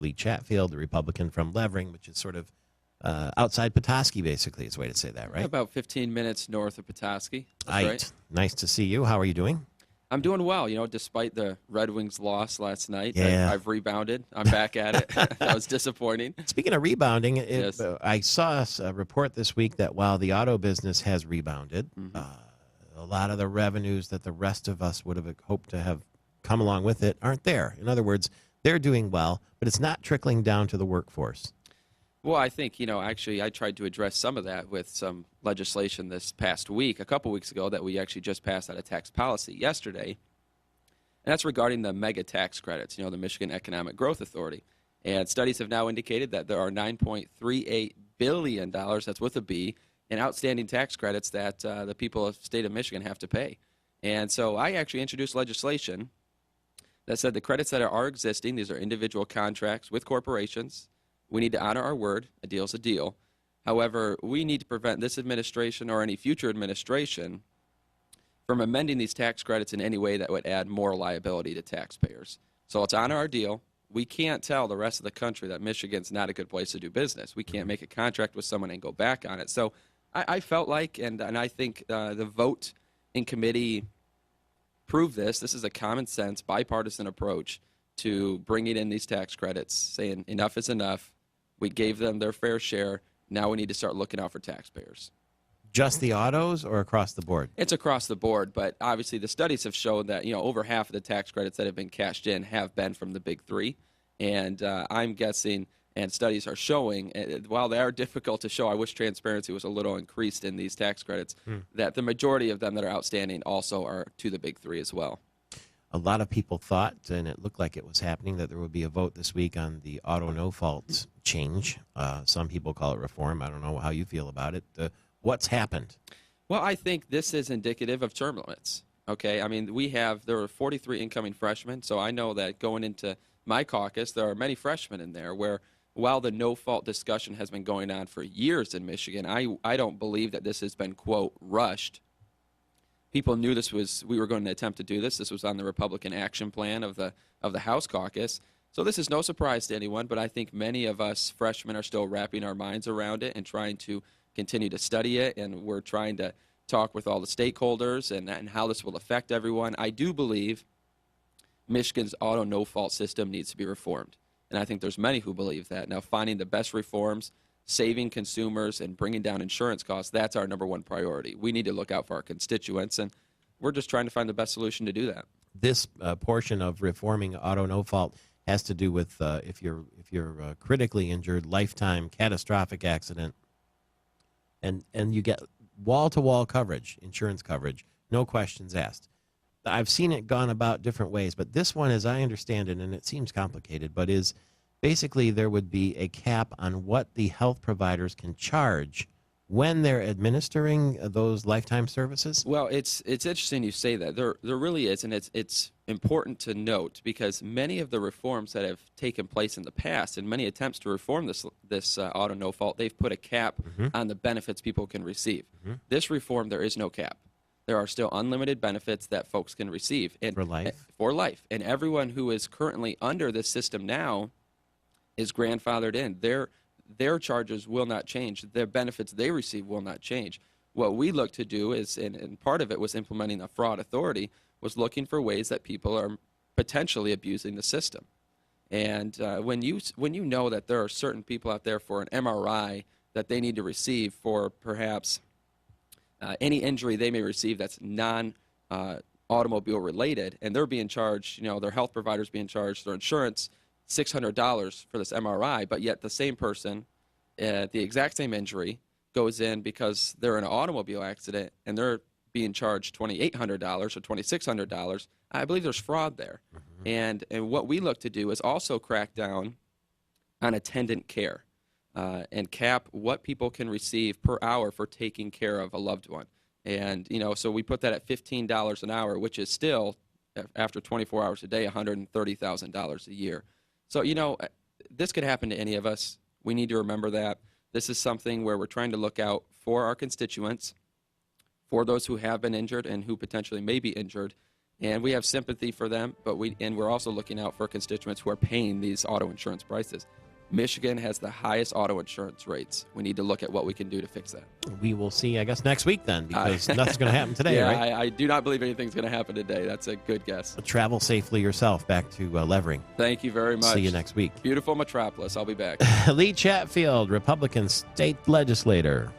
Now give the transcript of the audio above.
Lee Chatfield, the Republican from Levering, which is sort of outside Petoskey, basically, is a way to say that, right? About 15 minutes north of Petoskey. That's right. Nice to see you. How are you doing? I'm doing well. Despite the Red Wings loss last night, Yeah. I've rebounded. I'm back at it. That was disappointing. Speaking of rebounding, Yes. I saw a report this week that while the auto business has rebounded, a lot of the revenues that the rest of us would have hoped to have come along with it aren't there. In other words, they're doing well, but it's not trickling down to the workforce. Well, I think, actually I tried to address some of that with some legislation this past week, a couple weeks ago, that we actually just passed out of tax policy yesterday. And that's regarding the mega tax credits, the Michigan Economic Growth Authority. And studies have now indicated that there are $9.38 billion, that's with a B, in outstanding tax credits that the people of the state of Michigan have to pay. And so I actually introduced legislation that said the credits that are existing, these are individual contracts with corporations. We need to honor our word. A deal's a deal. However, we need to prevent this administration or any future administration from amending these tax credits in any way that would add more liability to taxpayers. So let's honor our deal. We can't tell the rest of the country that Michigan's not a good place to do business. We can't make a contract with someone and go back on it. So I felt like, and I think the vote in committee proved this. This is a common sense, bipartisan approach to bringing in these tax credits, saying enough is enough. We gave them their fair share. Now we need to start looking out for taxpayers. Just the autos or across the board? It's across the board, but obviously the studies have shown that over half of the tax credits that have been cashed in have been from the big three. And I'm guessing, and studies are showing, while they are difficult to show, I wish transparency was a little increased in these tax credits, that the majority of them that are outstanding also are to the big three as well. A lot of people thought, and it looked like it was happening, that there would be a vote this week on the auto no-fault change. Some people call it reform. I don't know how you feel about it. What's happened? Well, I think this is indicative of term limits. Okay, I mean, there were 43 incoming freshmen, so I know that going into my caucus, there are many freshmen in there where, while the no-fault discussion has been going on for years in Michigan, I don't believe that this has been, quote, rushed. People knew we were going to attempt to do this. This was on the Republican action plan of the House caucus. So this is no surprise to anyone, but I think many of us freshmen are still wrapping our minds around it and trying to continue to study it, and we're trying to talk with all the stakeholders and how this will affect everyone. I do believe Michigan's auto no-fault system needs to be reformed, and I think there's many who believe that. Now, finding the best reforms, saving consumers, and bringing down insurance costs, that's our number one priority. We need to look out for our constituents, and we're just trying to find the best solution to do that. This portion of reforming auto no-fault has to do with if you're critically injured, lifetime, catastrophic accident, and you get wall-to-wall coverage, insurance coverage, no questions asked. I've seen it gone about different ways, but this one, as I understand it, and it seems complicated, but is basically there would be a cap on what the health providers can charge when they're administering those lifetime services? Well, it's interesting you say that. There really is, and it's important to note because many of the reforms that have taken place in the past and many attempts to reform this auto no-fault, they've put a cap on the benefits people can receive. This reform, there is no cap. There are still unlimited benefits that folks can receive. And for life? For life. And everyone who is currently under this system now is grandfathered in. Their charges will not change. Their benefits they receive will not change. What we look to do is, and part of it was implementing a fraud authority, was looking for ways that people are potentially abusing the system. And when you know that there are certain people out there for an MRI that they need to receive for perhaps any injury they may receive that's non-automobile related, and they're being charged, their health providers being charged, their insurance, $600 for this MRI, but yet the same person, the exact same injury, goes in because they're in an automobile accident and they're being charged $2,800 or $2,600. I believe there's fraud there. And what we look to do is also crack down on attendant care and cap what people can receive per hour for taking care of a loved one. And, so we put that at $15 an hour, which is still, after 24 hours a day, $130,000 a year. So, this could happen to any of us. We need to remember that. This is something where we're trying to look out for our constituents, for those who have been injured and who potentially may be injured. And we have sympathy for them, but we're also looking out for constituents who are paying these auto insurance prices. Michigan has the highest auto insurance rates. We need to look at what we can do to fix that. We will see, I guess, next week then, because nothing's going to happen today, yeah, right? I do not believe anything's going to happen today. That's a good guess. Travel safely yourself back to Levering. Thank you very much. See you next week. Beautiful metropolis. I'll be back. Lee Chatfield, Republican state legislator.